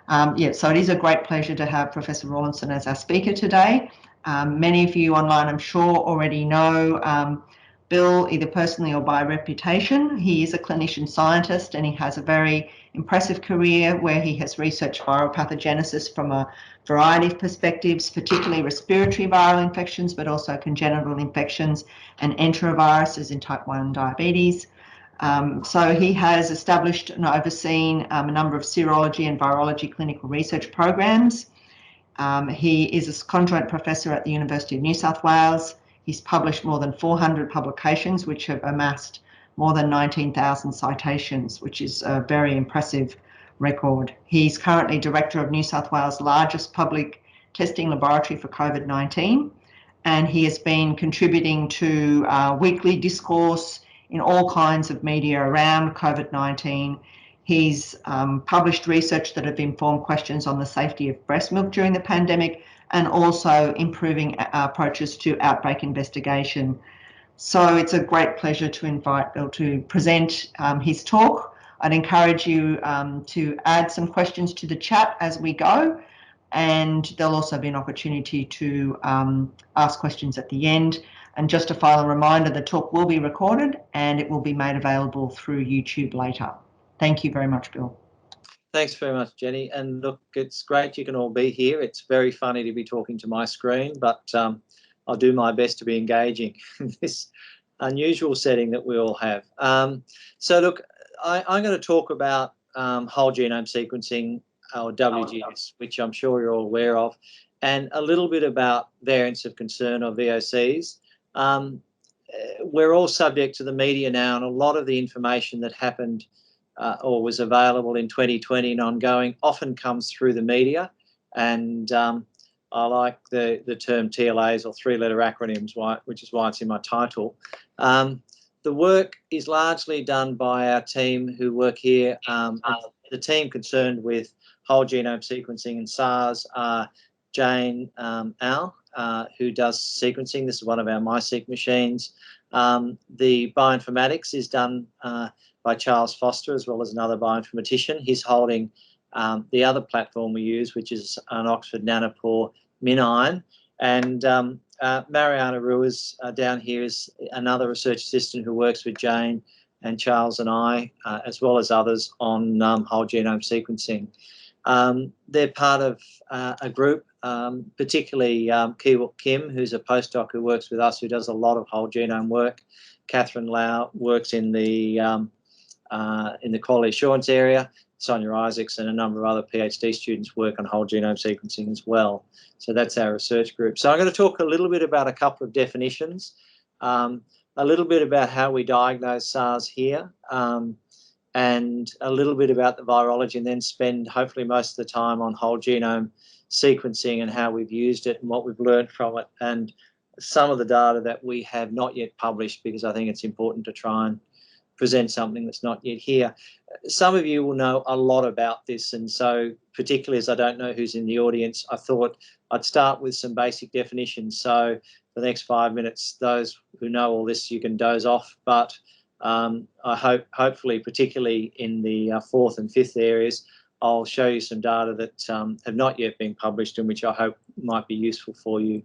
Yeah, so it is a great pleasure to have Professor Rawlinson as our speaker today. Many of you online, I'm sure, already know Bill either personally or by reputation. He is a clinician scientist and he has a very impressive career where he has researched viral pathogenesis from a variety of perspectives, particularly respiratory viral infections, but also congenital infections and enteroviruses in type 1 diabetes. So he has established and overseen a number of serology and virology clinical research programs. He is a contract professor at the University of New South Wales. He's published more than 400 publications, which have amassed more than 19,000 citations, which is a very impressive record. He's currently director of New South Wales' largest public testing laboratory for COVID-19, and he has been contributing to weekly discourse in all kinds of media around COVID-19. He's published research that have informed questions on the safety of breast milk during the pandemic and also improving approaches to outbreak investigation. So it's a great pleasure to invite Bill to present his talk. I'd encourage you to add some questions to the chat as we go, and there'll also be an opportunity to ask questions at the end. And just a final reminder, the talk will be recorded and it will be made available through YouTube later. Thank you very much, Bill. Thanks very much, Jenny. And look, it's great you can all be here. It's very funny to be talking to my screen, but I'll do my best to be engaging in this unusual setting that we all have. So look, I'm going to talk about whole genome sequencing, or WGS, which I'm sure you're all aware of, and a little bit about variants of concern, or VOCs. We're all subject to the media now, and a lot of the information that happened or was available in 2020 and ongoing often comes through the media, and I like the term TLAs, or three-letter acronyms, which is why it's in my title. The work is largely done by our team who work here. The team concerned with whole genome sequencing and SARS are Jane Al, who does sequencing. This is one of our MySeq machines. The bioinformatics is done by Charles Foster, as well as another bioinformatician. He's holding the other platform we use, which is an Oxford Nanopore MinION. And Mariana Ruiz down here is another research assistant who works with Jane and Charles and I, as well as others, on whole genome sequencing. They're part of a group, particularly Kiwok Kim, who's a postdoc who works with us, who does a lot of whole genome work. Catherine Lau works in the quality assurance area. Sonia Isaacs and a number of other PhD students work on whole genome sequencing as well. So that's our research group. So I'm going to talk a little bit about a couple of definitions, a little bit about how we diagnose SARS here, and a little bit about the virology, and then spend hopefully most of the time on whole genome sequencing and how we've used it and what we've learned from it, and some of the data that we have not yet published, because I think it's important to try and present something that's not yet here. Some of you will know a lot about this, and so particularly as I don't know who's in the audience, I thought I'd start with some basic definitions. So for the next 5 minutes, those who know all this, you can doze off, but I hopefully, particularly in the fourth and fifth areas, I'll show you some data that have not yet been published and which I hope might be useful for you.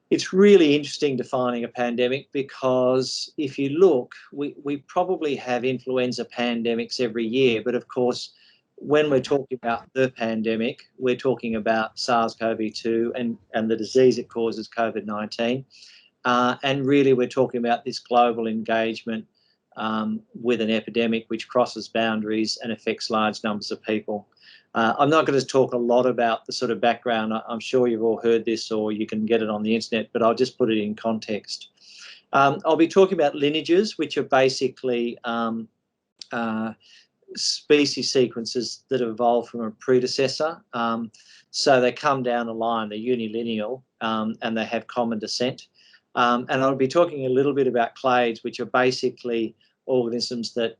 It's really interesting defining a pandemic, because if you look, we probably have influenza pandemics every year, but of course, when we're talking about the pandemic, we're talking about SARS-CoV-2 and the disease it causes, COVID-19. And really, we're talking about this global engagement with an epidemic which crosses boundaries and affects large numbers of people. I'm not going to talk a lot about the sort of background. I'm sure you've all heard this, or you can get it on the internet, but I'll just put it in context. I'll be talking about lineages, which are basically species sequences that have evolved from a predecessor. So they come down a line, they're unilineal, and they have common descent. And I'll be talking a little bit about clades, which are basically organisms that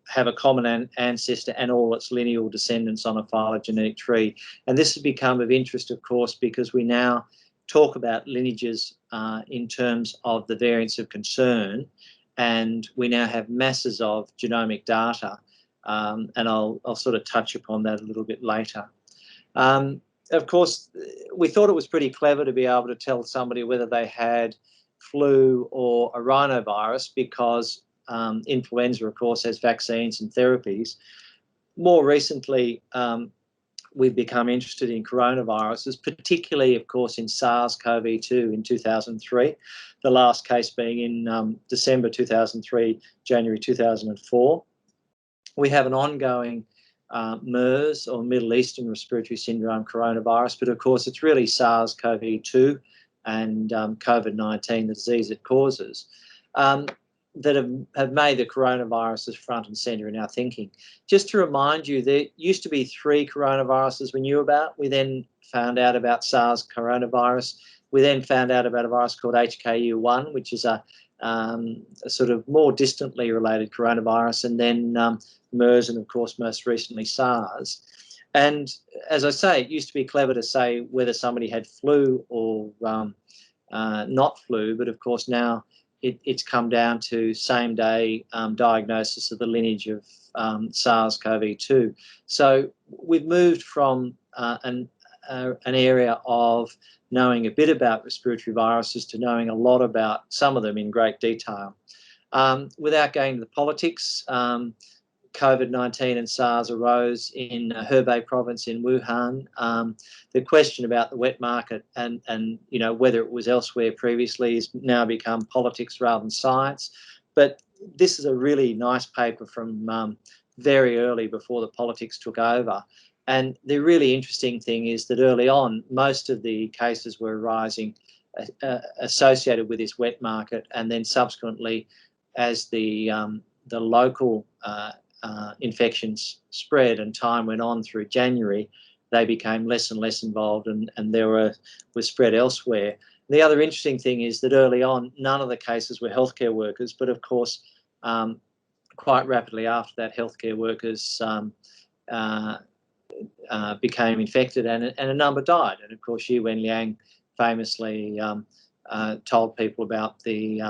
have a common ancestor and all its lineal descendants on a phylogenetic tree. And this has become of interest, of course, because we now talk about lineages in terms of the variants of concern, and we now have masses of genomic data and I'll sort of touch upon that a little bit later. Of course, we thought it was pretty clever to be able to tell somebody whether they had flu or a rhinovirus, because influenza, of course, has vaccines and therapies. More recently, we've become interested in coronaviruses, particularly, of course, in SARS-CoV-2 in 2003, the last case being in December 2003, January 2004. We have an ongoing MERS, or Middle Eastern Respiratory Syndrome coronavirus, but of course it's really SARS-CoV-2 and COVID-19, the disease it causes, that have made the coronaviruses front and centre in our thinking. Just to remind you, there used to be 3 coronaviruses we knew about. We then found out about SARS coronavirus. We then found out about a virus called HKU1, which is a sort of more distantly related coronavirus, and then MERS, and of course most recently SARS. And as I say, it used to be clever to say whether somebody had flu or not flu, but of course now it's come down to same-day diagnosis of the lineage of SARS-CoV-2. So we've moved from an area of knowing a bit about respiratory viruses to knowing a lot about some of them in great detail. Without going to the politics, COVID-19 and SARS arose in Hebei province in Wuhan. The question about the wet market and you know, whether it was elsewhere previously has now become politics rather than science. But this is a really nice paper from very early, before the politics took over. And the really interesting thing is that early on, most of the cases were arising associated with this wet market, and then subsequently, as the local infections spread and time went on through January, they became less and less involved, and there was spread elsewhere. The other interesting thing is that early on, none of the cases were healthcare workers, but of course, quite rapidly after that, healthcare workers became infected, and a number died. And of course, Xi Wenliang famously told people about the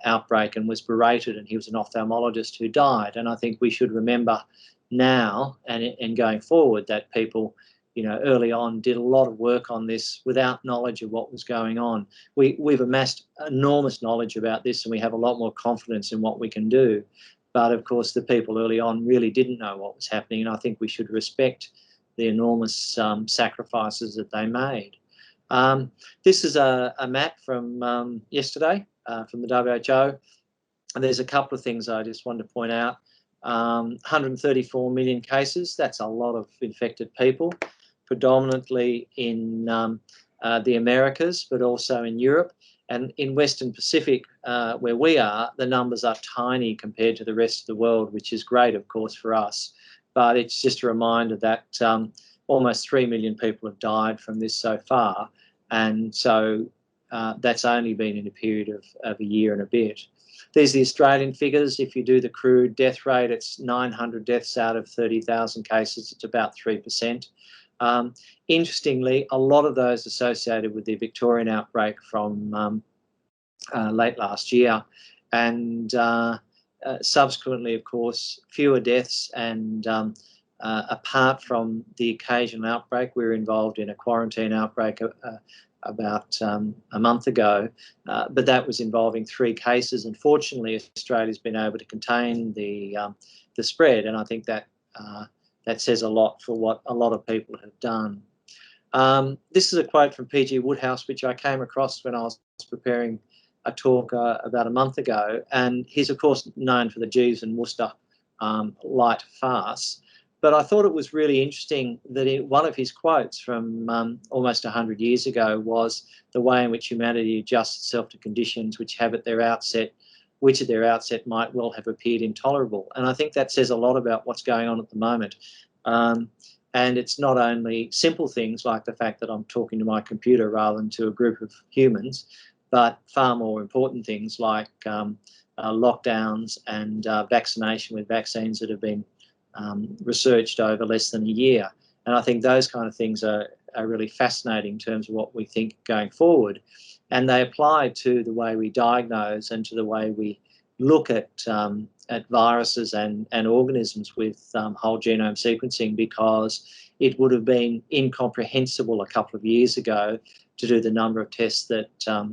outbreak and was berated, and he was an ophthalmologist who died. And I think we should remember now and going forward that people, you know, early on did a lot of work on this without knowledge of what was going on. We've amassed enormous knowledge about this, and we have a lot more confidence in what we can do. But of course, the people early on really didn't know what was happening, and I think we should respect the enormous sacrifices that they made. This is a map from yesterday from the WHO, and there's a couple of things I just wanted to point out. 134 million cases, that's a lot of infected people, predominantly in the Americas, but also in Europe. And in Western Pacific, where we are, the numbers are tiny compared to the rest of the world, which is great, of course, for us. But it's just a reminder that almost 3 million people have died from this so far. And so that's only been in a period of a year and a bit. These are the Australian figures. If you do the crude death rate, it's 900 deaths out of 30,000 cases. It's about 3%. Interestingly, a lot of those associated with the Victorian outbreak from late last year, and subsequently, of course, fewer deaths. And apart from the occasional outbreak, we were involved in a quarantine outbreak about a month ago, but that was involving 3 cases. And fortunately, Australia's been able to contain the spread, and I think that that says a lot for what a lot of people have done. This is a quote from P.G. Woodhouse, which I came across when I was preparing a talk about a month ago. And he's, of course, known for the Jeeves and Wooster light farce. But I thought it was really interesting that one of his quotes from almost 100 years ago was the way in which humanity adjusts itself to conditions which have at their outset, which at their outset might well have appeared intolerable. And I think that says a lot about what's going on at the moment. And it's not only simple things like the fact that I'm talking to my computer rather than to a group of humans, but far more important things like lockdowns and vaccination with vaccines that have been researched over less than a year. And I think those kind of things are really fascinating in terms of what we think going forward. And they apply to the way we diagnose and to the way we look at viruses and organisms with whole genome sequencing, because it would have been incomprehensible a couple of years ago to do the number of tests that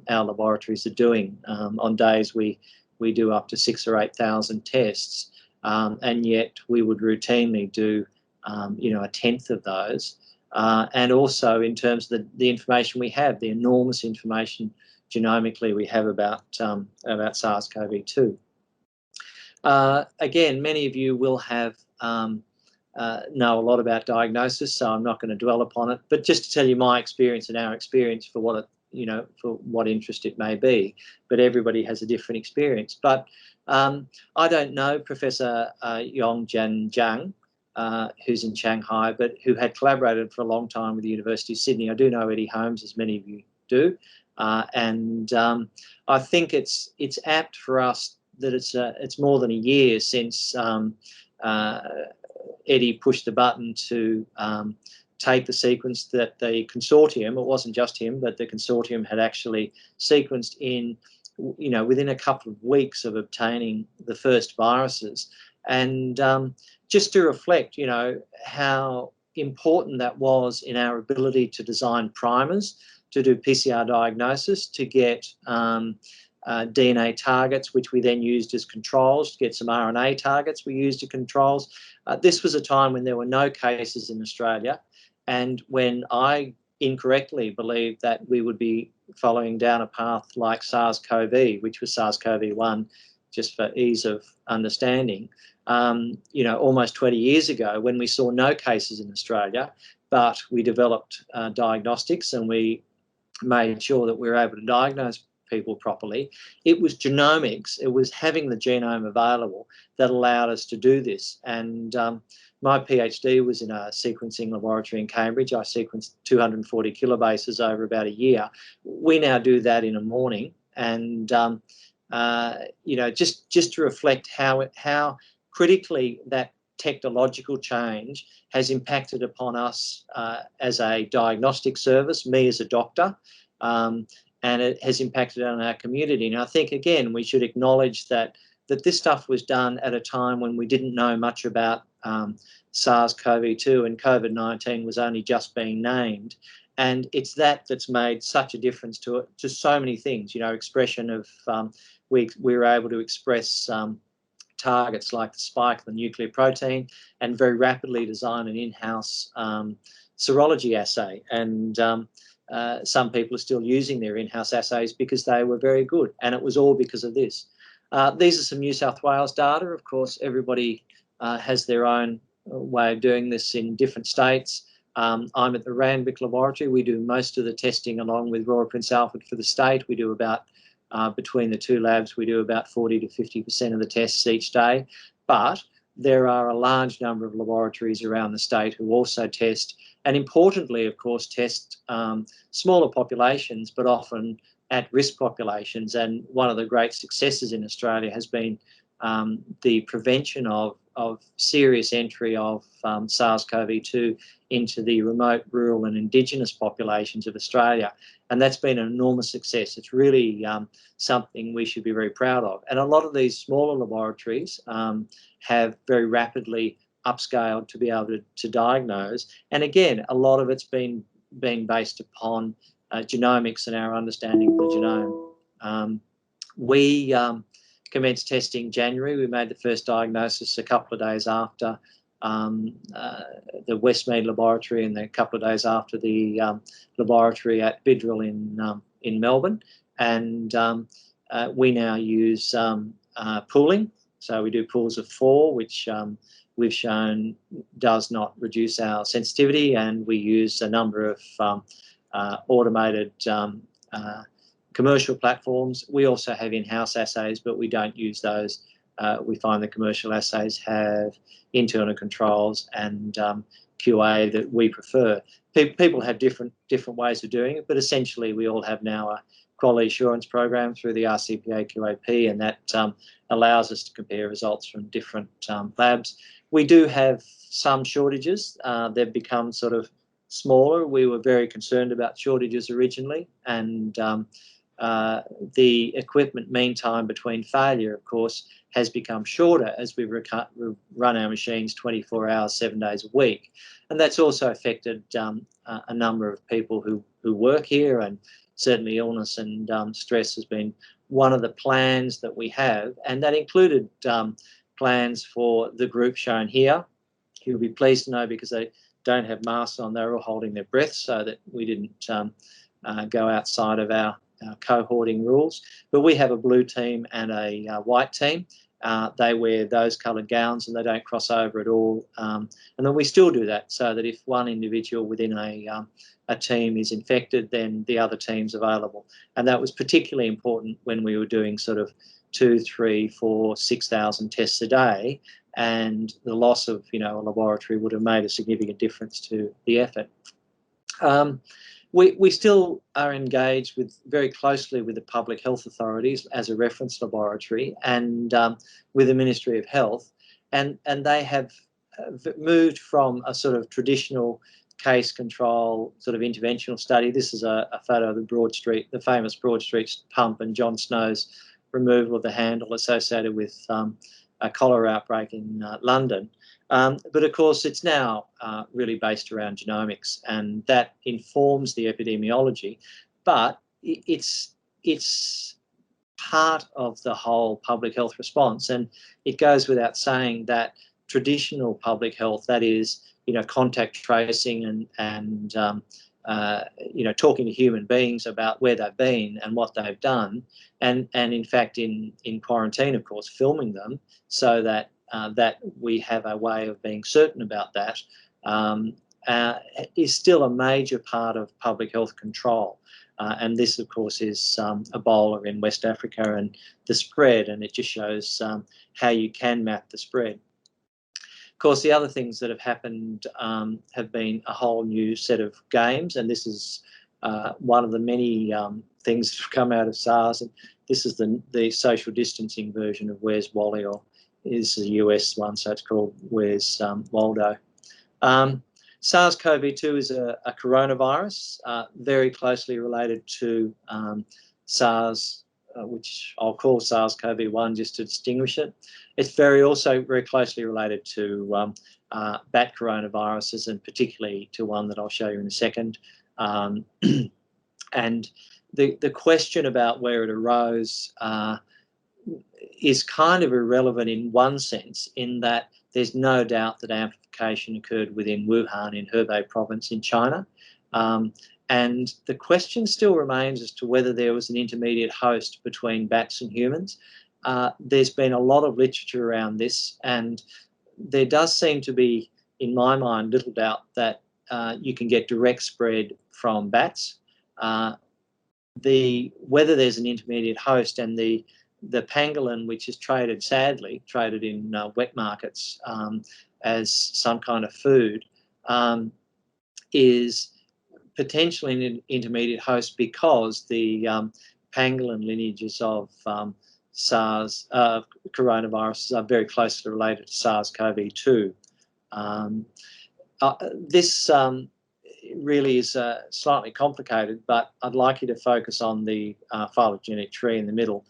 our laboratories are doing. On days we do up to 6,000 or 8,000 tests, and yet we would routinely do a tenth of those. And also in terms of the information we have, the enormous information genomically we have about SARS-CoV-2. Again, many of you will have know a lot about diagnosis, so I'm not going to dwell upon it. But just to tell you my experience and our experience for what for what interest it may be. But everybody has a different experience. But I don't know Professor Yongjian Zhang, who's in Shanghai, but who had collaborated for a long time with the University of Sydney. I do know Eddie Holmes, as many of you do, and I think it's apt for us that it's more than a year since Eddie pushed the button to take the sequence that the consortium, it wasn't just him, but the consortium had actually sequenced in, within a couple of weeks of obtaining the first viruses. And just to reflect, how important that was in our ability to design primers, to do PCR diagnosis, to get DNA targets, which we then used as controls, to get some RNA targets we used as controls. This was a time when there were no cases in Australia, and when I incorrectly believed that we would be following down a path like SARS-CoV, which was SARS-CoV-1, just for ease of understanding, almost 20 years ago, when we saw no cases in Australia, but we developed diagnostics and we made sure that we were able to diagnose people properly. It was genomics, it was having the genome available that allowed us to do this. And my PhD was in a sequencing laboratory in Cambridge. I sequenced 240 kilobases over about a year. We now do that in a morning. And just to reflect how critically that technological change has impacted upon us as a diagnostic service, me as a doctor, and it has impacted on our community. And I think, again, we should acknowledge that this stuff was done at a time when we didn't know much about SARS-CoV-2, and COVID-19 was only just being named. And it's that's made such a difference to so many things, expression of, we were able to express targets like the spike of the nuclear protein, and very rapidly design an in-house serology assay. And some people are still using their in-house assays because they were very good, and it was all because of this. These are some New South Wales data. Of course, everybody has their own way of doing this in different states. I'm at the Randwick Laboratory. We do most of the testing along with Royal Prince Alfred for the state. We do about, between the two labs, we do about 40 to 50% of the tests each day. But there are a large number of laboratories around the state who also test, and importantly, of course, test smaller populations, but often at-risk populations. And one of the great successes in Australia has been the prevention of serious entry of SARS-CoV-2 into the remote, rural and Indigenous populations of Australia. And that's been an enormous success. It's really something we should be very proud of. And a lot of these smaller laboratories have very rapidly upscaled to be able to diagnose. And again, a lot of it's been based upon genomics and our understanding of the genome. We commenced testing January. We made the first diagnosis a couple of days after the Westmead laboratory, and a couple of days after the laboratory at Bidrell in Melbourne. And we now use pooling. So we do pools of 4, which we've shown does not reduce our sensitivity, and we use a number of automated commercial platforms. We also have in-house assays, but we don't use those. We find the commercial assays have internal controls and QA that we prefer. People have different ways of doing it, but essentially we all have now a quality assurance program through the RCPA QAP, and that allows us to compare results from different labs. We do have some shortages. They've become sort of smaller. We were very concerned about shortages originally, and the equipment mean time between failure, of course, has become shorter as we run our machines 24 hours, 7 days a week. And that's also affected a number of people who work here, and certainly illness and stress has been one of the plans that we have, and that included plans for the group shown here. You'll be pleased to know, because they don't have masks on, they're all holding their breath so that we didn't go outside of our cohorting rules. But we have a blue team and a white team. They wear those coloured gowns and they don't cross over at all. And then we still do that, so that if one individual within a team is infected, then the other team's available. And that was particularly important when we were doing sort of 2, 3, 4, 6,000 tests a day, and the loss of a laboratory would have made a significant difference to the effort. We still are engaged very closely with the public health authorities as a reference laboratory, and with the Ministry of Health, and they have moved from a sort of traditional case control sort of interventional study. This is a photo of the famous Broad Street pump and John Snow's removal of the handle associated with a cholera outbreak in London. But of course, it's now really based around genomics, and that informs the epidemiology. But it's part of the whole public health response, and it goes without saying that traditional public health, that is, contact tracing and talking to human beings about where they've been and what they've done, and in fact in quarantine, of course, filming them so that that we have a way of being certain about that, is still a major part of public health control. And this, of course, is Ebola in West Africa and the spread, and it just shows how you can map the spread. Of course, the other things that have happened have been a whole new set of games, and this is one of the many things that have come out of SARS. And this is the social distancing version of Where's Wally, or is the US one, so it's called Where's Waldo. SARS-CoV-2 is a coronavirus very closely related to SARS, which I'll call SARS-CoV-1 just to distinguish it. It's also very closely related to bat coronaviruses, and particularly to one that I'll show you in a second. And the question about where it arose is kind of irrelevant in one sense, in that there's no doubt that amplification occurred within Wuhan in Hebei province in China. And the question still remains as to whether there was an intermediate host between bats and humans. There's been a lot of literature around this, and there does seem to be, in my mind, little doubt that you can get direct spread from bats. Whether there's an intermediate host, and the pangolin, which is sadly traded in wet markets as some kind of food, is potentially an intermediate host, because the pangolin lineages of SARS coronaviruses are very closely related to SARS-CoV-2. This really is slightly complicated, but I'd like you to focus on the phylogenetic tree in the middle.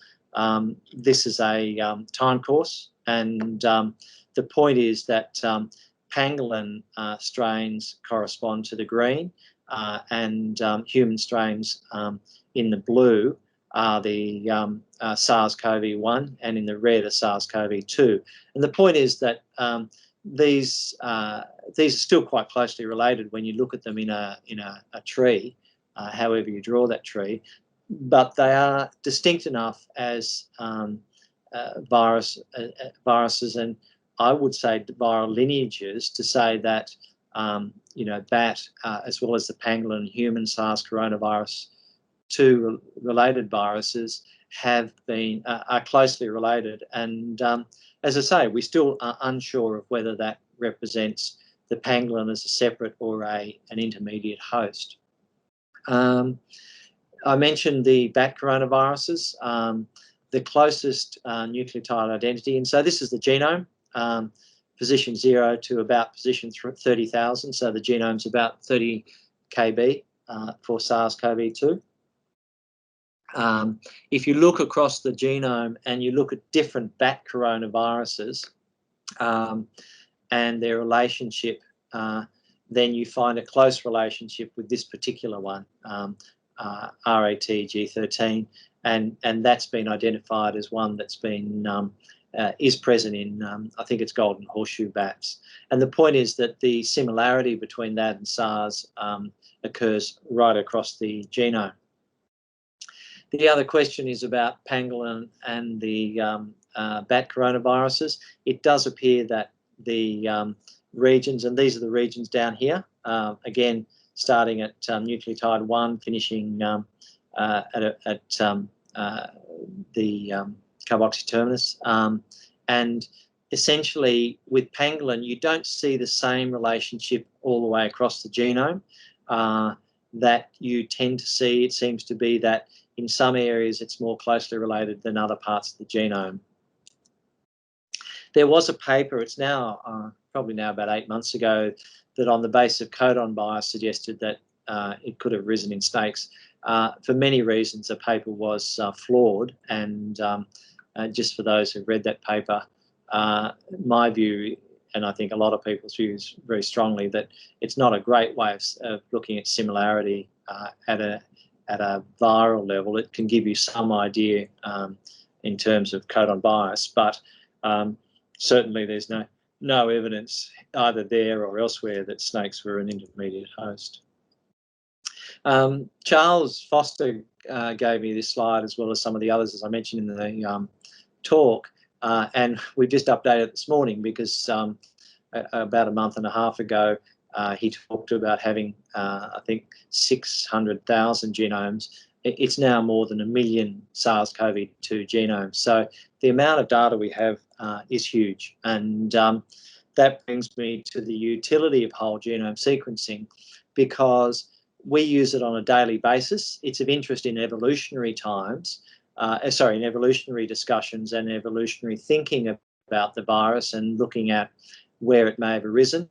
This is a time course, and the point is that pangolin strains correspond to the green, and human strains in the blue are the SARS-CoV-1, and in the red are SARS-CoV-2. And the point is that these are still quite closely related when you look at them in a tree, however you draw that tree, but they are distinct enough as viruses, and I would say viral lineages, to say that bat as well as the pangolin and human SARS coronavirus, two related viruses, are closely related. And as I say, we still are unsure of whether that represents the pangolin as a separate or an intermediate host. I mentioned the bat coronaviruses, the closest nucleotide identity, and so this is the genome, position 0 to about position 30,000, so the genome's about 30 kb for SARS-CoV-2. If you look across the genome and you look at different bat coronaviruses and their relationship, then you find a close relationship with this particular one, RATG13, and that's been identified as one that's been is present in, I think it's golden horseshoe bats. And the point is that the similarity between that and SARS occurs right across the genome. The other question is about pangolin and the bat coronaviruses. It does appear that the regions, and these are the regions down here, again, starting at nucleotide 1, finishing at the carboxy terminus. And essentially, with pangolin, you don't see the same relationship all the way across the genome that you tend to see. It seems to be that in some areas it's more closely related than other parts of the genome. There was a paper, it's now probably now about 8 months ago, that on the basis of codon bias suggested that it could have risen in snakes. For many reasons, the paper was flawed, and just for those who've read that paper, my view, and I think a lot of people's views very strongly, that it's not a great way of looking at similarity at a viral level. It can give you some idea in terms of codon bias, but certainly there's no evidence either there or elsewhere that snakes were an intermediate host. Charles Foster gave me this slide, as well as some of the others, as I mentioned in the talk, and we just updated it this morning because about a month and a half ago he talked about having I think 600,000 genomes. It's now more than 1 million SARS-CoV-2 genomes. So the amount of data we have is huge, and that brings me to the utility of whole genome sequencing, because we use it on a daily basis. It's of interest in evolutionary times, in evolutionary discussions and evolutionary thinking about the virus and looking at where it may have arisen.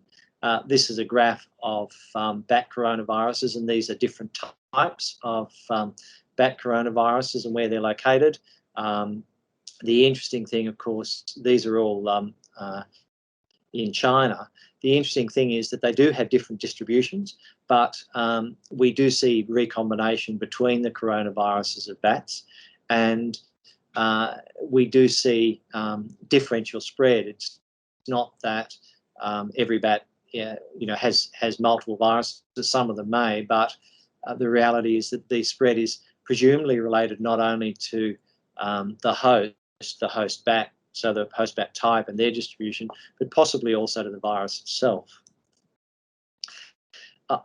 This is a graph of bat coronaviruses, and these are different types of bat coronaviruses and where they're located. The interesting thing, of course, these are all in China. The interesting thing is that they do have different distributions, but we do see recombination between the coronaviruses of bats, and we do see differential spread. It's not that every bat has multiple viruses. Some of them may, but the reality is that the spread is presumably related not only to the host bat, so the host bat type and their distribution, but possibly also to the virus itself.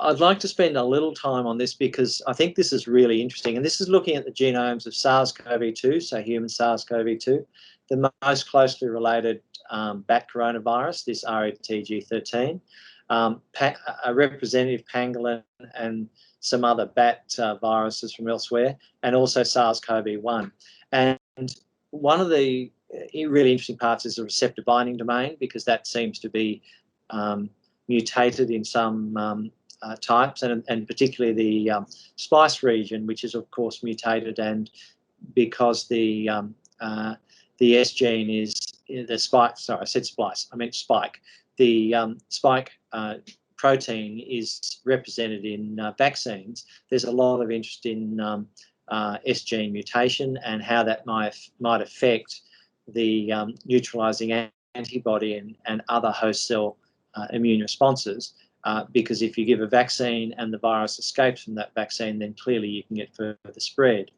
I'd like to spend a little time on this because I think this is really interesting, and this is looking at the genomes of SARS-CoV-2, so human SARS-CoV-2, the most closely related bat coronavirus, this RATG13, a representative pangolin and some other bat viruses from elsewhere, and also SARS-CoV-1. And one of the really interesting parts is the receptor binding domain, because that seems to be mutated in some types, and particularly the splice region, which is of course mutated, and because the S gene is the spike. Sorry, I said splice. I meant spike. The spike protein is represented in vaccines. There's a lot of interest in S gene mutation and how that might affect the neutralizing antibody and other host cell immune responses. Because if you give a vaccine and the virus escapes from that vaccine, then clearly you can get further spread.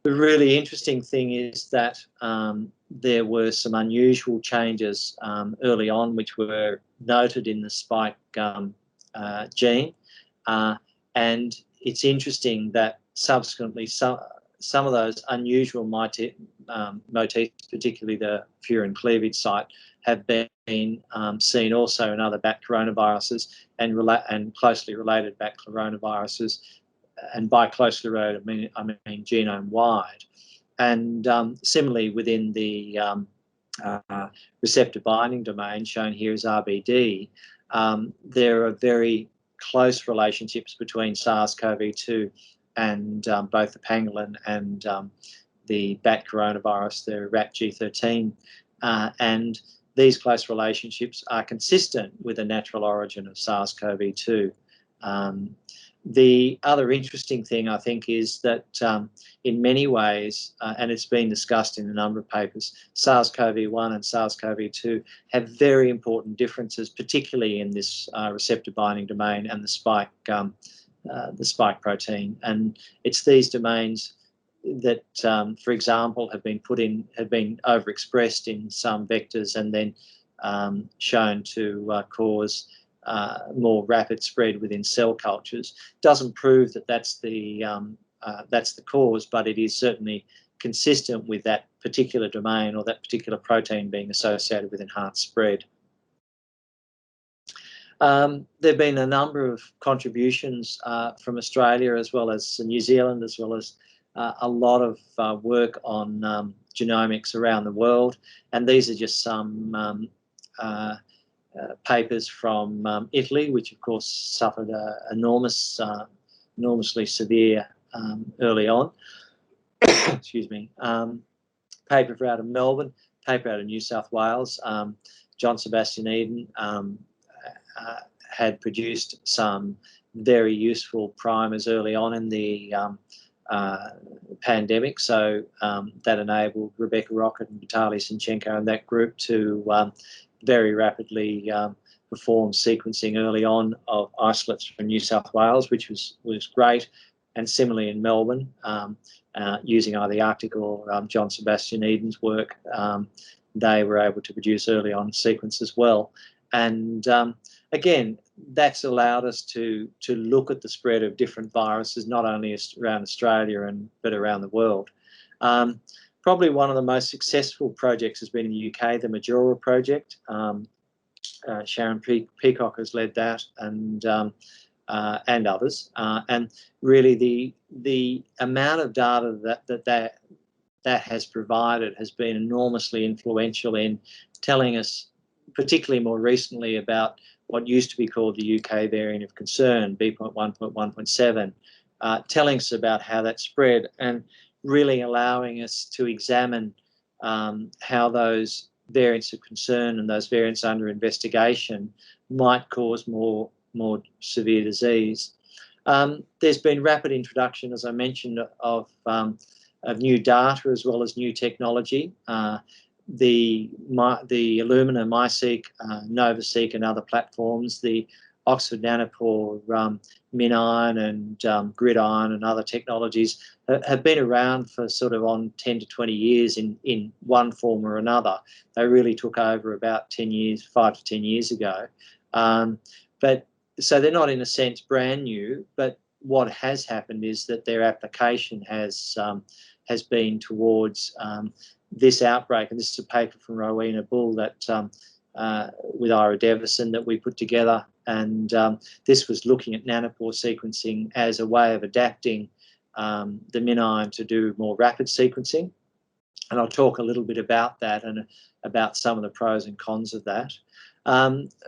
The really interesting thing is that there were some unusual changes early on which were noted in the spike gene, and it's interesting that subsequently some of those unusual motifs, particularly the furin cleavage site, have been seen also in other bat coronaviruses and closely related bat coronaviruses, and by closely related I mean genome-wide. And similarly within the receptor binding domain, shown here as RBD, there are very close relationships between SARS-CoV-2 and both the pangolin and the bat coronavirus, the rat G13, and these close relationships are consistent with the natural origin of SARS-CoV-2. The other interesting thing, I think, is that in many ways, and it's been discussed in a number of papers, SARS-CoV-1 and SARS-CoV-2 have very important differences, particularly in this receptor binding domain and the spike protein. And it's these domains that, for example, have been overexpressed in some vectors and then shown to cause more rapid spread within cell cultures. Doesn't prove that that's the cause, but it is certainly consistent with that particular domain or that particular protein being associated with enhanced spread. There have been a number of contributions from Australia as well as New Zealand, as well as a lot of work on genomics around the world, and these are just some papers from Italy, which of course suffered enormously severe early on. Excuse me. Paper out of Melbourne, paper out of New South Wales. John Sebastian Eden had produced some very useful primers early on in the pandemic, so that enabled Rebecca Rocket and Vitaly Sinchenko and that group to very rapidly perform sequencing early on of isolates from New South Wales, which was great. And similarly in Melbourne, using either Arctic or John Sebastian Eden's work, they were able to produce early on sequence as well. And again, that's allowed us to look at the spread of different viruses, not only around Australia but around the world. Probably one of the most successful projects has been in the UK, the Majora project. Sharon Peacock has led that, and others. And really, the amount of data that has provided has been enormously influential in telling us, particularly more recently, about what used to be called the UK variant of concern, B.1.1.7, telling us about how that spread and really allowing us to examine how those variants of concern and those variants under investigation might cause more severe disease. There's been rapid introduction, as I mentioned, of new data as well as new technology. The Lumina, MySeq, NovaSeq and other platforms, the Oxford Nanopore, MinION and GridION and other technologies have been around for sort of on 10 to 20 years in one form or another. They really took over about 10 years, 5 to 10 years ago. But so they're not in a sense brand new, but what has happened is that their application has been towards this outbreak. And this is a paper from Rowena Bull that with Ira Devison that we put together, and this was looking at nanopore sequencing as a way of adapting the MinION to do more rapid sequencing, and I'll talk a little bit about that and about some of the pros and cons of that.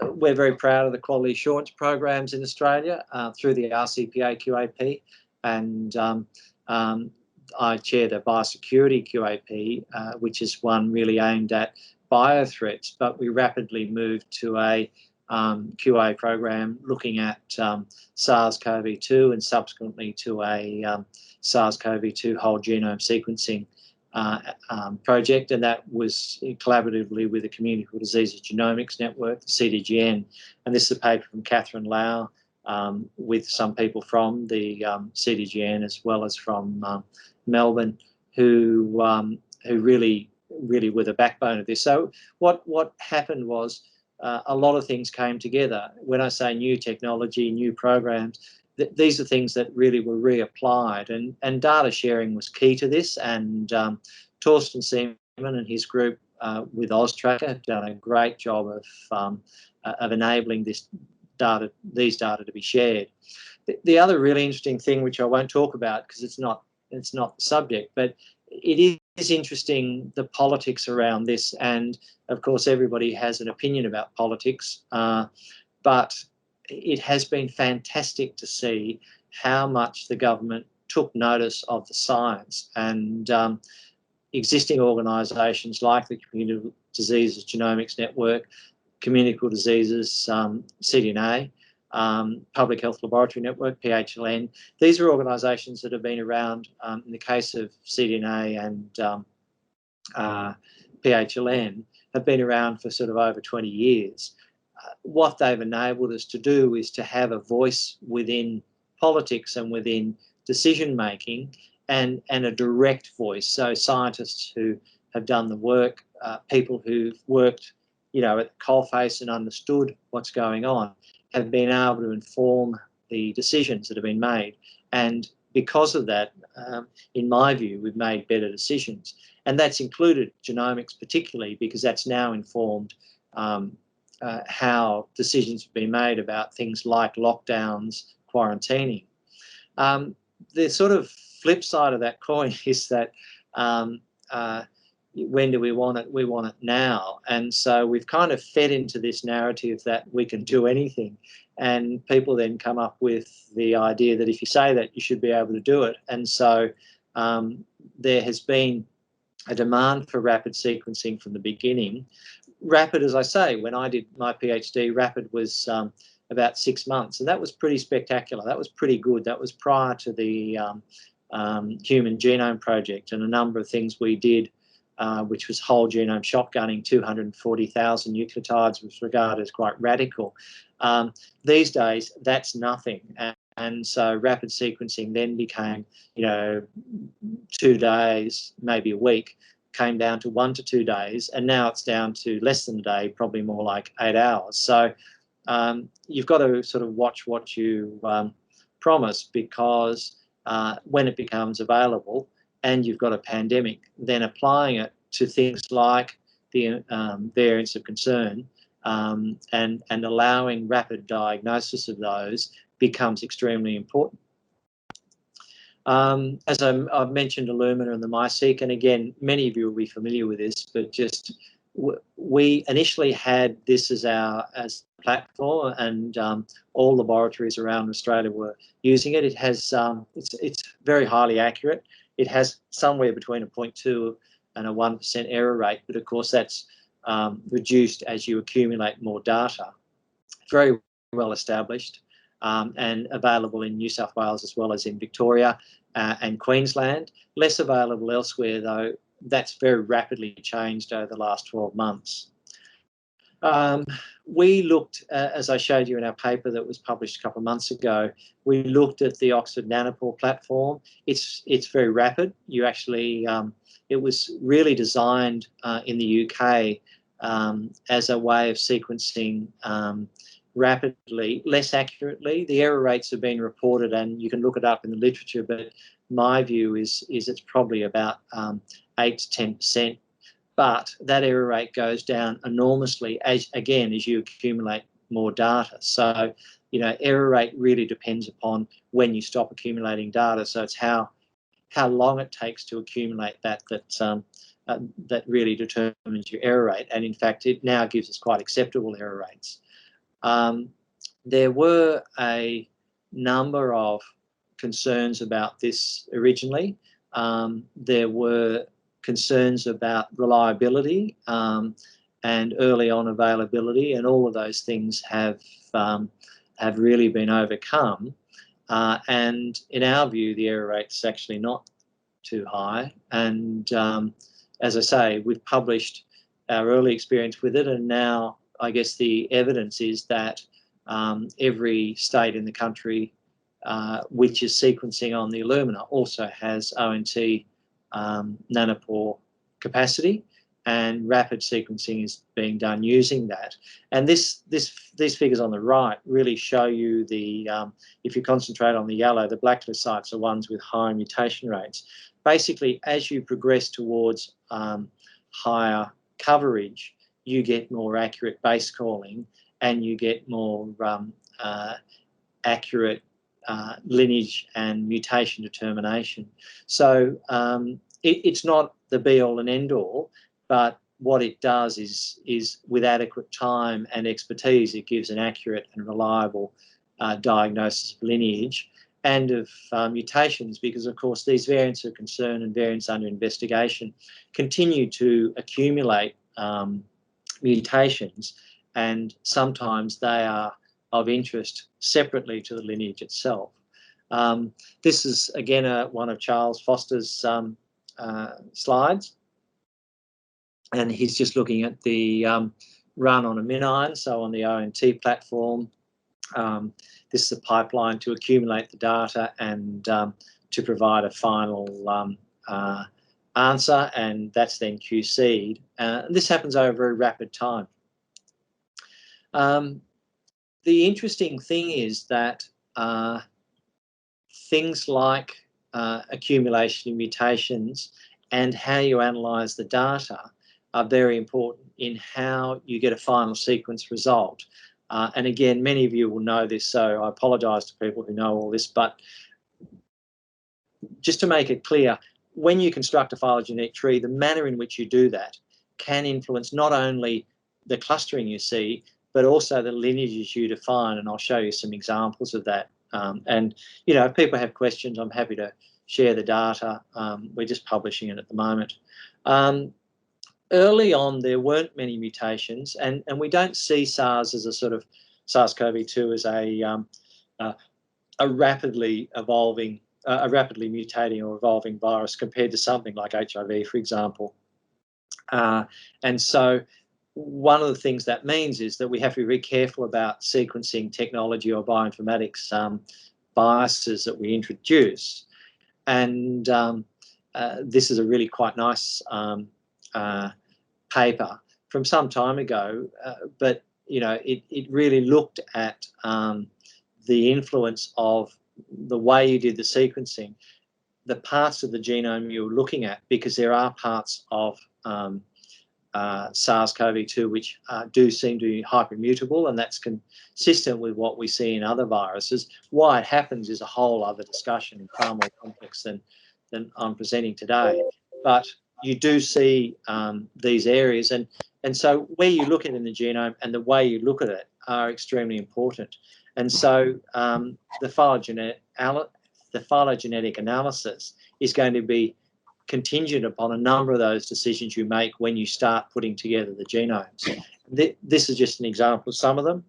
We're very proud of the quality assurance programs in Australia through the RCPA QAP, and I chair the biosecurity QAP, which is one really aimed at biothreats, but we rapidly moved to a QA program looking at SARS-CoV-2 and subsequently to a SARS-CoV-2 whole genome sequencing project, and that was collaboratively with the Communicable Diseases Genomics Network, the CDGN. And this is a paper from Catherine Lau with some people from the CDGN as well as from Melbourne, who really were the backbone of this. So what happened was a lot of things came together. When I say new technology, new programs, these are things that really were reapplied, and data sharing was key to this. And Torsten Seaman and his group with Austracker have done a great job of enabling these data to be shared. The other really interesting thing, which I won't talk about because it's not the subject, but it is interesting, the politics around this, and of course everybody has an opinion about politics, but it has been fantastic to see how much the government took notice of the science, and existing organisations like the Community Diseases Genomics Network, Communicable Diseases, CDNA, Public Health Laboratory Network, PHLN. These are organisations that have been around, in the case of CDNA and PHLN, have been around for sort of over 20 years. What they've enabled us to do is to have a voice within politics and within decision making, and a direct voice. So scientists who have done the work, people who've worked, you know, at the coalface and understood what's going on, have been able to inform the decisions that have been made. And because of that, in my view, we've made better decisions. And that's included genomics particularly, because that's now informed how decisions have been made about things like lockdowns, quarantining. The sort of flip side of that coin is that when do we want it? We want it now. And so we've kind of fed into this narrative that we can do anything. And people then come up with the idea that if you say that, you should be able to do it. And so there has been a demand for rapid sequencing from the beginning. Rapid, as I say, when I did my PhD, rapid was about 6 months, and that was pretty spectacular. That was pretty good. That was prior to the Human Genome Project and a number of things we did, which was whole genome shotgunning. 240,000 nucleotides was regarded as quite radical. These days, that's nothing. And so rapid sequencing then became, you know, 2 days, maybe a week, came down to 1 to 2 days, and now it's down to less than a day, probably more like 8 hours. So you've got to sort of watch what you promise, because when it becomes available and you've got a pandemic, then applying it to things like the variants of concern and allowing rapid diagnosis of those becomes extremely important. As I've mentioned, Lumina and the MySeq, and again, many of you will be familiar with this, but just we initially had this as a platform, and all laboratories around Australia were using it. It has it's very highly accurate. It has somewhere between a 0.2 and a 1% error rate, but of course that's reduced as you accumulate more data. Very well established. And available in New South Wales as well as in Victoria and Queensland. Less available elsewhere, though. That's very rapidly changed over the last 12 months. We looked, as I showed you in our paper that was published a couple of months ago, we looked at the Oxford Nanopore platform. It's very rapid. You actually, it was really designed in the UK as a way of sequencing rapidly, less accurately. The error rates have been reported, and you can look it up in the literature, but my view is it's probably about 8 to 10%. But that error rate goes down enormously as you accumulate more data. So, you know, error rate really depends upon when you stop accumulating data. So it's how long it takes to accumulate that really determines your error rate. And in fact, it now gives us quite acceptable error rates. There were a number of concerns about this originally. There were concerns about reliability and early on availability, and all of those things have really been overcome. And in our view, the error rate's actually not too high. And as I say, we've published our early experience with it, and now I guess the evidence is that every state in the country which is sequencing on the Illumina also has ONT nanopore capacity, and rapid sequencing is being done using that. And these figures on the right really show you the, if you concentrate on the yellow, the blacklist sites are ones with higher mutation rates. Basically, as you progress towards higher coverage, you get more accurate base calling, and you get more accurate lineage and mutation determination. So it's not the be-all and end-all, but what it does is with adequate time and expertise, it gives an accurate and reliable diagnosis of lineage. and of mutations, because of course these variants of concern and variants under investigation continue to accumulate mutations, and sometimes they are of interest separately to the lineage itself. This is again one of Charles Foster's slides, and he's just looking at the run on aminion, so on the ONT platform. This is a pipeline to accumulate the data and to provide a final answer, and that's then QC'd. This happens over a very rapid time. The interesting thing is that things like accumulation of mutations and how you analyse the data are very important in how you get a final sequence result. And again, many of you will know this, so I apologise to people who know all this, but just to make it clear, when you construct a phylogenetic tree, the manner in which you do that can influence not only the clustering you see, but also the lineages you define, and I'll show you some examples of that. And, you know, if people have questions, I'm happy to share the data. We're just publishing it at the moment. Early on, there weren't many mutations, and we don't see SARS as a sort of SARS-CoV-2 as a rapidly evolving, a rapidly mutating or evolving virus compared to something like HIV, for example. And so one of the things that means is that we have to be very careful about sequencing technology or bioinformatics biases that we introduce. And this is a really quite nice paper from some time ago, but you know, it really looked at the influence of the way you did the sequencing, the parts of the genome you were looking at, because there are parts of SARS-CoV-2 which do seem to be hypermutable, and that's consistent with what we see in other viruses. Why it happens is a whole other discussion and far more complex than I'm presenting today. But you do see these areas, and so where you look at it in the genome and the way you look at it are extremely important. And so the phylogenetic analysis is going to be contingent upon a number of those decisions you make when you start putting together the genomes. This is just an example of some of them.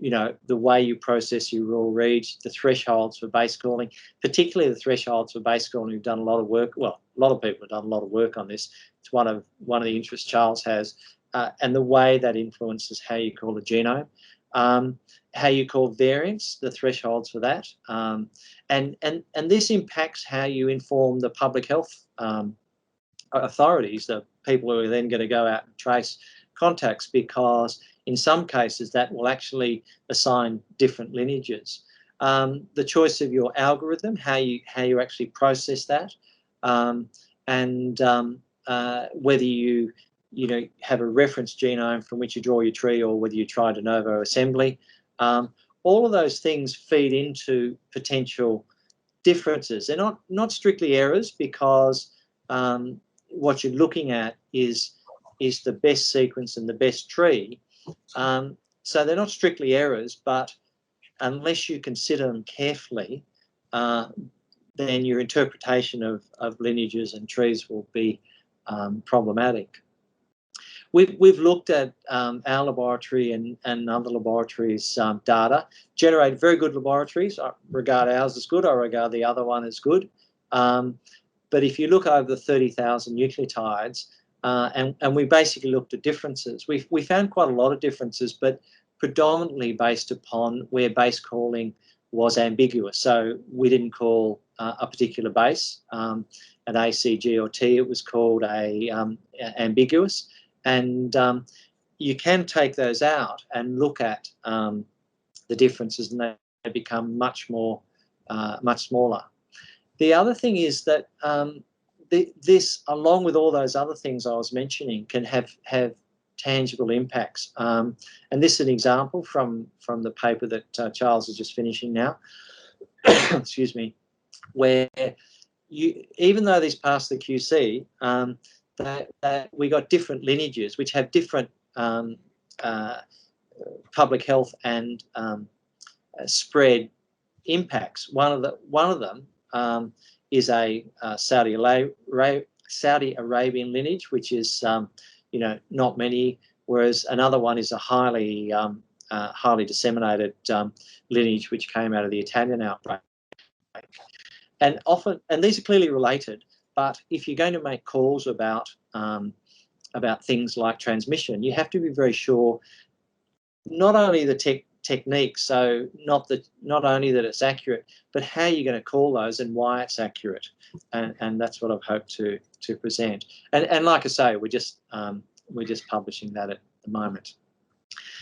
You know, the way you process your raw reads, the thresholds for base calling, particularly the thresholds for base calling. We've done a lot of work. Well, a lot of people have done a lot of work on this. It's one of the interests Charles has, and the way that influences how you call the genome, how you call variants, the thresholds for that, and this impacts how you inform the public health authorities, the people who are then going to go out and trace contacts, because in some cases that will actually assign different lineages. The choice of your algorithm, how you actually process that, and whether you have a reference genome from which you draw your tree, or whether you try de novo assembly. All of those things feed into potential differences. They're not strictly errors, because what you're looking at is the best sequence and the best tree. So they're not strictly errors, but unless you consider them carefully, then your interpretation of lineages and trees will be problematic. We've looked at our laboratory and other laboratories' data, generated very good laboratories. I regard ours as good, I regard the other one as good. But if you look over the 30,000 nucleotides, and we basically looked at differences, we found quite a lot of differences, but predominantly based upon where base calling was ambiguous. So we didn't call a particular base, an A, C, G, or T. It was called ambiguous. And you can take those out and look at the differences, and they become much smaller. The other thing is that this, along with all those other things I was mentioning, can have tangible impacts. And this is an example from the paper that Charles is just finishing now. Excuse me, where even though these passed the QC, that we got different lineages which have different public health and spread impacts. One of them is a Saudi Arabian lineage, which is not many, whereas another one is a highly disseminated lineage which came out of the Italian outbreak. And these are clearly related, but if you're going to make calls about things like transmission, you have to be very sure not only the technique, so not only that it's accurate, but how you're going to call those and why it's accurate, and that's what I've hoped to present. And like I say, we're just publishing that at the moment.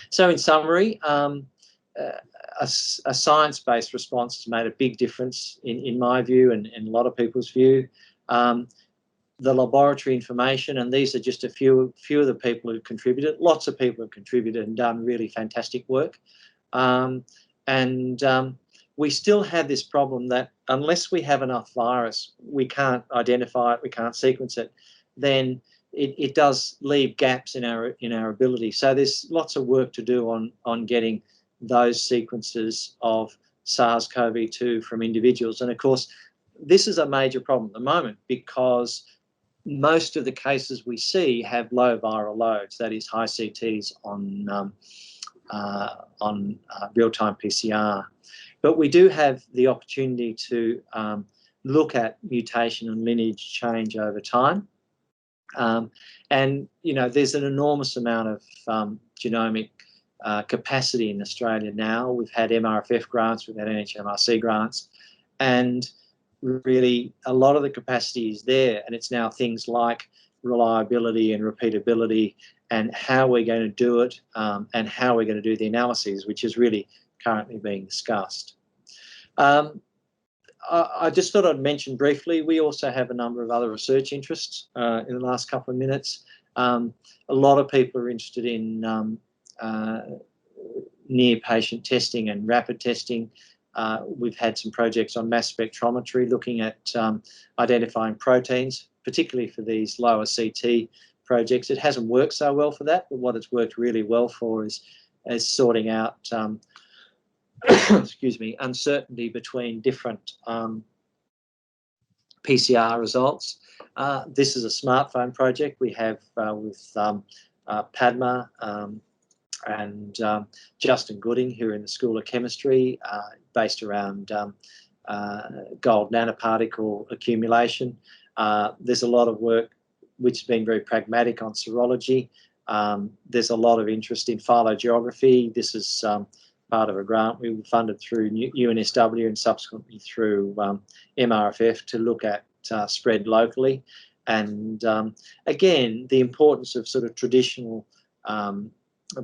So in summary, a science-based response has made a big difference in my view and in a lot of people's view. The laboratory information, and these are just a few of the people who contributed. Lots of people have contributed and done really fantastic work. We still have this problem that unless we have enough virus, we can't identify it, we can't sequence it, then it does leave gaps in our ability. So there's lots of work to do on getting those sequences of SARS-CoV-2 from individuals. And of course, this is a major problem at the moment because most of the cases we see have low viral loads, that is high CTs on real-time PCR. But we do have the opportunity to look at mutation and lineage change over time. There's an enormous amount of genomic capacity in Australia now. We've had MRFF grants, we've had NHMRC grants, and really a lot of the capacity is there, and it's now things like reliability and repeatability and how we're going to do it and how we're going to do the analyses, which is really currently being discussed. I just thought I'd mention briefly, we also have a number of other research interests in the last couple of minutes. A lot of people are interested in near patient testing and rapid testing. We've had some projects on mass spectrometry looking at identifying proteins, particularly for these lower CT projects. It hasn't worked so well for that, but what it's worked really well for is sorting out excuse me, uncertainty between different PCR results. This is a smartphone project we have with Padma and Justin Gooding, who are in the School of Chemistry, based around gold nanoparticle accumulation. There's a lot of work which has been very pragmatic on serology. There's a lot of interest in phylogeography. This is part of a grant we funded through UNSW and subsequently through MRFF to look at spread locally. And again, the importance of sort of traditional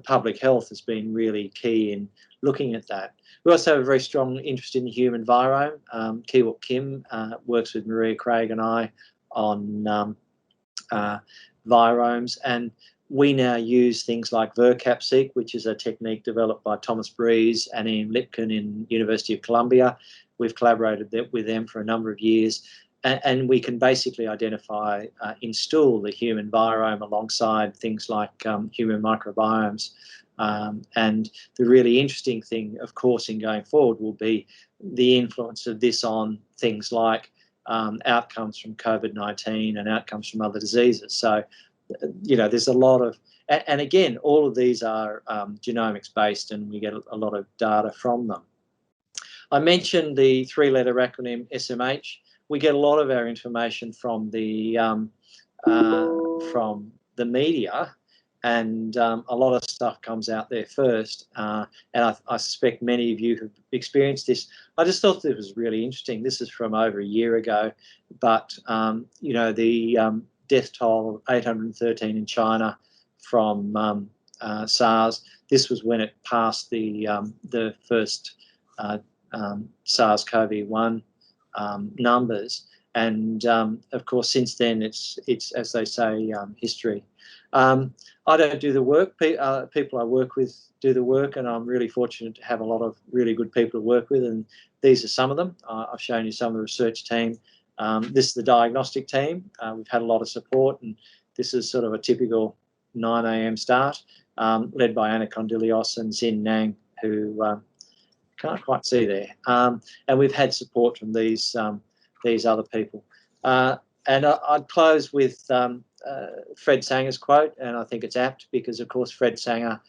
public health has been really key in looking at that. We also have a very strong interest in the human virome. Kiwok Kim works with Maria Craig and I on viromes, and we now use things like VirCap-seq, which is a technique developed by Thomas Breeze and Ian Lipkin in University of Columbia. We've collaborated with them for a number of years, and we can basically identify in stool the human virome alongside things like human microbiomes. And the really interesting thing, of course, in going forward will be the influence of this on things like outcomes from COVID-19 and outcomes from other diseases. So, there's a lot of, and again, all of these are genomics based, and we get a lot of data from them. I mentioned the three-letter acronym SMH. We get a lot of our information from the media, and a lot of stuff comes out there first. And I suspect many of you have experienced this. I just thought it was really interesting. This is from over a year ago, but the death toll of 813 in China from SARS. This was when it passed the first SARS-CoV-1 numbers, and of course since then it's as they say, history. I don't do the work. People I work with do the work, and I'm really fortunate to have a lot of really good people to work with, and these are some of them. I've shown you some of the research team. This is the diagnostic team. We've had a lot of support, and this is sort of a typical 9 a.m. start, led by Anna Kondilios and Xin Nang, who can't quite see there. And we've had support from these other people. And I'd close with Fred Sanger's quote, and I think it's apt because, of course, Fred Sanger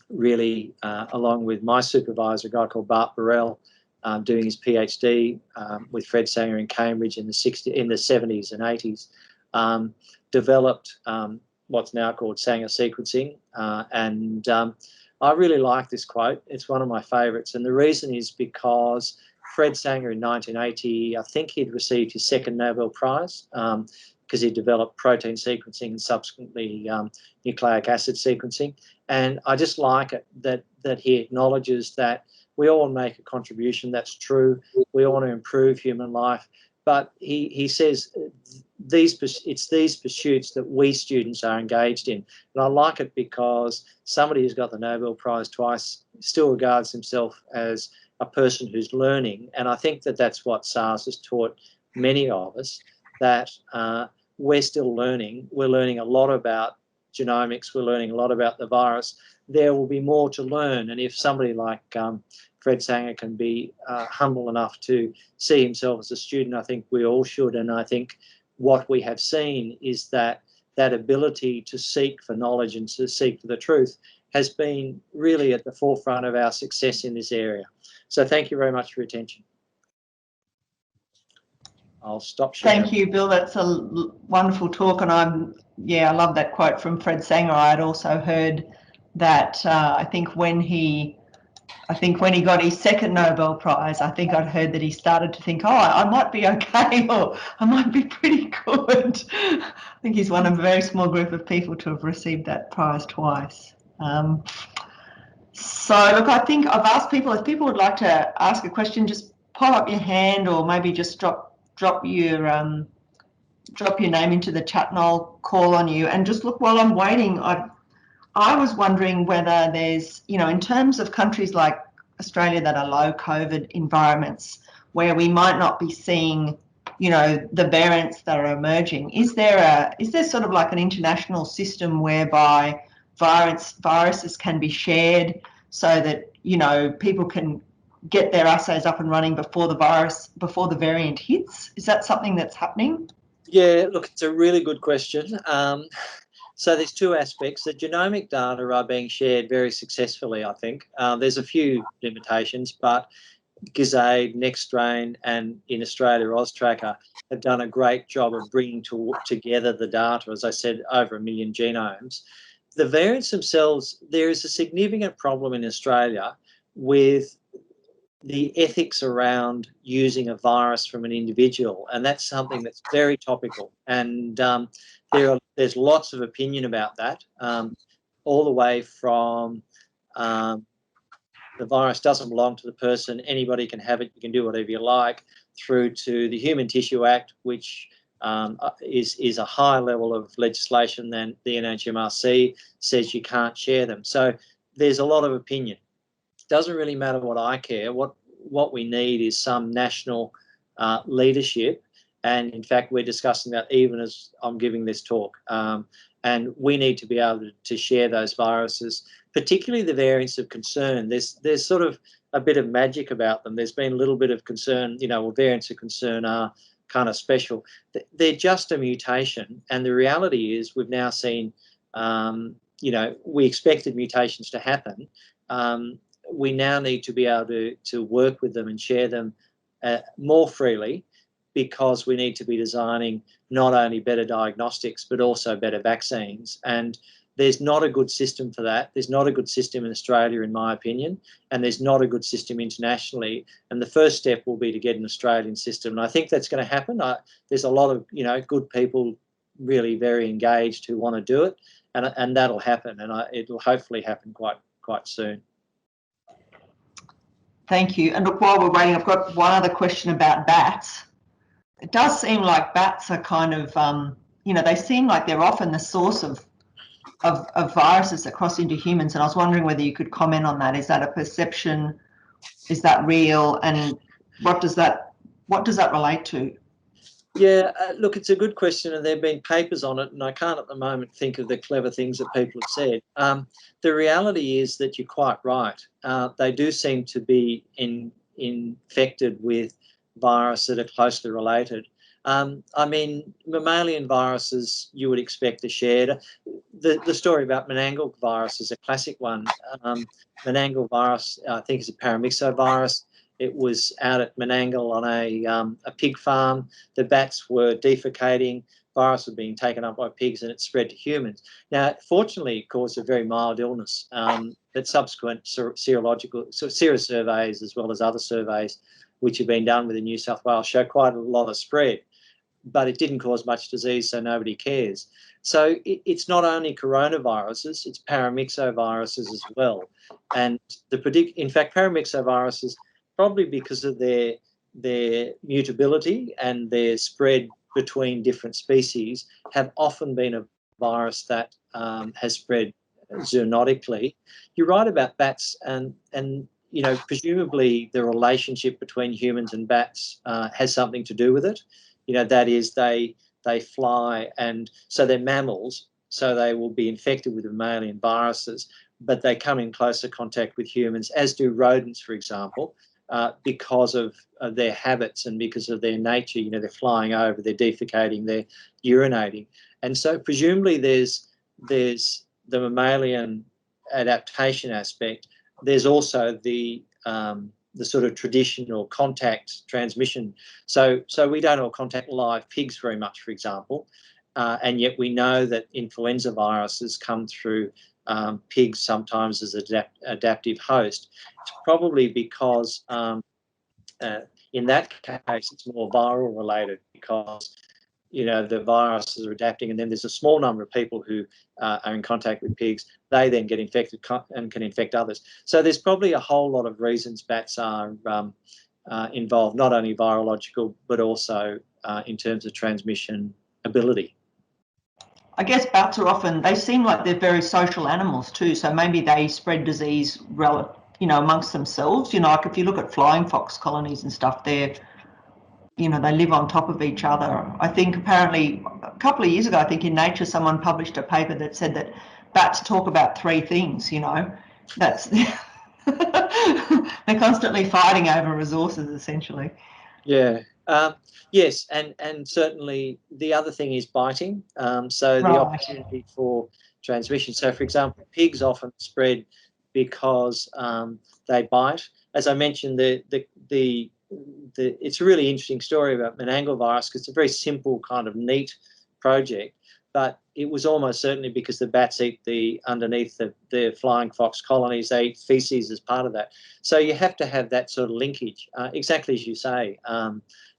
really, along with my supervisor, a guy called Bart Burrell, doing his PhD with Fred Sanger in Cambridge in the 70s and 80s, developed what's now called Sanger sequencing. And I really like this quote. It's one of my favourites. And the reason is because Fred Sanger in 1980, I think he'd received his second Nobel Prize because he developed protein sequencing and subsequently nucleic acid sequencing. And I just like it that he acknowledges that we all make a contribution. That's true. We all want to improve human life. But he says it's these pursuits that we students are engaged in. And I like it because somebody who's got the Nobel Prize twice still regards himself as a person who's learning. And I think that that's what SARS has taught many of us, that we're still learning. We're learning a lot about genomics. We're learning a lot about the virus. There will be more to learn. And if somebody like Fred Sanger can be humble enough to see himself as a student, I think we all should. And I think what we have seen is that ability to seek for knowledge and to seek for the truth has been really at the forefront of our success in this area. So thank you very much for your attention. I'll stop sharing. Thank you, Bill. That's a wonderful talk, and I love that quote from Fred Sanger. I had also heard that I think when he got his second Nobel Prize, I think I'd heard that he started to think, oh, I might be okay, or I might be pretty good. I think he's one of a very small group of people to have received that prize twice. So look, I think I've asked people, if people would like to ask a question, just pop up your hand, or maybe just drop your name into the chat, and I'll call on you. And just look, while I'm waiting, I was wondering whether there's, in terms of countries like Australia that are low COVID environments where we might not be seeing, the variants that are emerging, is there sort of like an international system whereby viruses can be shared so that, people can get their assays up and running before the variant hits? Is that something that's happening? Yeah, look, it's a really good question. So there's two aspects. The genomic data are being shared very successfully, I think. There's a few limitations, but GISAID, NextStrain, and in Australia, AusTracker have done a great job of bringing together the data, as I said, over 1 million genomes. The variants themselves, there is a significant problem in Australia with the ethics around using a virus from an individual, and that's something that's very topical. And there's lots of opinion about that, all the way from the virus doesn't belong to the person, anybody can have it, you can do whatever you like, through to the Human Tissue Act, which is a higher level of legislation than the NHMRC says you can't share them. So there's a lot of opinion. Doesn't really matter what I care. What we need is some national leadership, and in fact we're discussing that even as I'm giving this talk. And we need to be able to share those viruses, particularly the variants of concern. There's sort of a bit of magic about them. There's been a little bit of concern, well, variants of concern are kind of special. They're just a mutation, and the reality is we've now seen, we expected mutations to happen. We now need to be able to work with them and share them more freely, because we need to be designing not only better diagnostics but also better vaccines. And there's not a good system for that. There's not a good system in Australia, in my opinion, and there's not a good system internationally. And the first step will be to get an Australian system, and I think that's going to happen. There's a lot of good people, really very engaged, who want to do it, and that'll happen, and it'll hopefully happen quite soon. Thank you. And look, while we're waiting, I've got one other question about bats. It does seem like bats are kind of, they seem like they're often the source of viruses that cross into humans. And I was wondering whether you could comment on that. Is that a perception? Is that real? And what does that relate to? Yeah, look, it's a good question, and there have been papers on it, and I can't at the moment think of the clever things that people have said. The reality is that you're quite right. They do seem to be infected with virus that are closely related. I mean, mammalian viruses you would expect are shared. The story about Meningel virus is a classic one. Meningel virus, I think, is a paramyxovirus. It was out at Meningel on a pig farm. The bats were defecating. Virus was being taken up by pigs, and it spread to humans. Now, fortunately, it caused a very mild illness, but subsequent serosurveys, as well as other surveys which have been done within New South Wales, show quite a lot of spread, but it didn't cause much disease, so nobody cares. So it's not only coronaviruses, it's paramyxoviruses as well. And in fact, paramyxoviruses, probably because of their mutability and their spread between different species, have often been a virus that has spread zoonotically. You're right about bats, and you know, presumably the relationship between humans and bats has something to do with it. You know, that is, they fly, and so they're mammals, so they will be infected with mammalian viruses, but they come in closer contact with humans, as do rodents, for example, because of their habits and because of their nature. You know, they're flying over, they're defecating, they're urinating. And so presumably there's the mammalian adaptation aspect. There's also the sort of traditional contact transmission. So we don't all contact live pigs very much, for example, and yet we know that influenza viruses come through pigs sometimes as adaptive host. It's probably because in that case it's more viral related, because you know the viruses are adapting, and then there's a small number of people who are in contact with pigs. They then get infected and can infect others. So there's probably a whole lot of reasons bats are involved, not only virological but also in terms of transmission ability. I guess bats are often, they seem like they're very social animals too, so maybe they spread disease amongst themselves. You know, like if you look at flying fox colonies and stuff, they're, you know, they live on top of each other. I think apparently a couple of years ago, I think in Nature, someone published a paper that said that bats talk about three things, you know. That's they're constantly fighting over resources, essentially. Yeah. Yes, and certainly the other thing is biting. So Right. the opportunity for transmission. So, for example, pigs often spread because they bite. As I mentioned, it's a really interesting story about Meningel virus, because it's a very simple kind of neat project, but it was almost certainly because the bats eat underneath the flying fox colonies. They eat feces as part of that. So you have to have that sort of linkage, exactly as you say.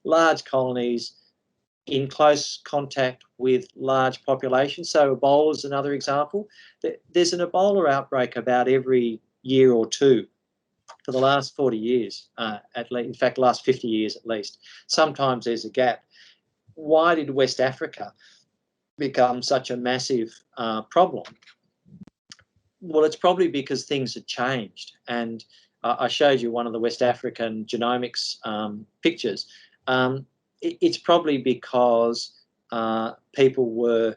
Large colonies in close contact with large populations. So Ebola is another example. There's an Ebola outbreak about every year or two for the last 40 years, at least. In fact, last 50 years at least. Sometimes there's a gap. Why did West Africa become such a massive problem? Well, it's probably because things had changed. And I showed you one of the West African genomics pictures. It's probably because people were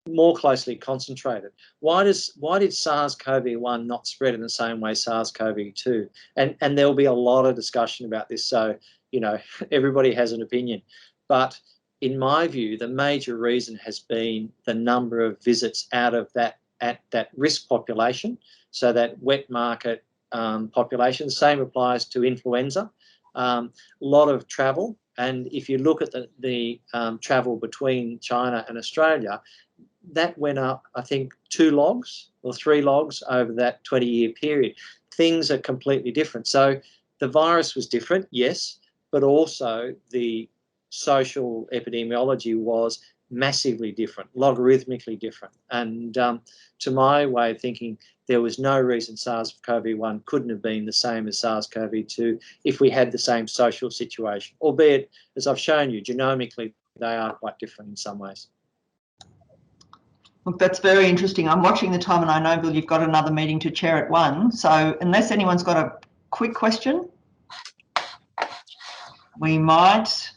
more closely concentrated. Why did SARS-CoV-1 not spread in the same way SARS-CoV-2? And there'll be a lot of discussion about this. So, you know, everybody has an opinion. But in my view, the major reason has been the number of visits out of that risk population, so that wet market population. The same applies to influenza. A lot of travel, and if you look at the travel between China and Australia, that went up, I think, 2 logs or 3 logs over that 20-year period. Things are completely different. So the virus was different, yes, but also the social epidemiology was massively different, logarithmically different. And to my way of thinking, there was no reason SARS-CoV-1 couldn't have been the same as SARS-CoV-2 if we had the same social situation, albeit, as I've shown you, genomically, they are quite different in some ways. Look, that's very interesting. I'm watching the time, and I know, Bill, you've got another meeting to chair at 1. So unless anyone's got a quick question, we might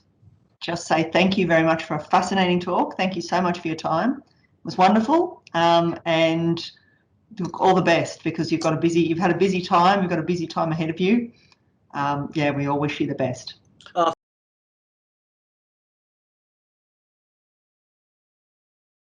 just say thank you very much for a fascinating talk. Thank you so much for your time. It was wonderful, and look, all the best, because you've had a busy time. You've got a busy time ahead of you. Yeah, we all wish you the best.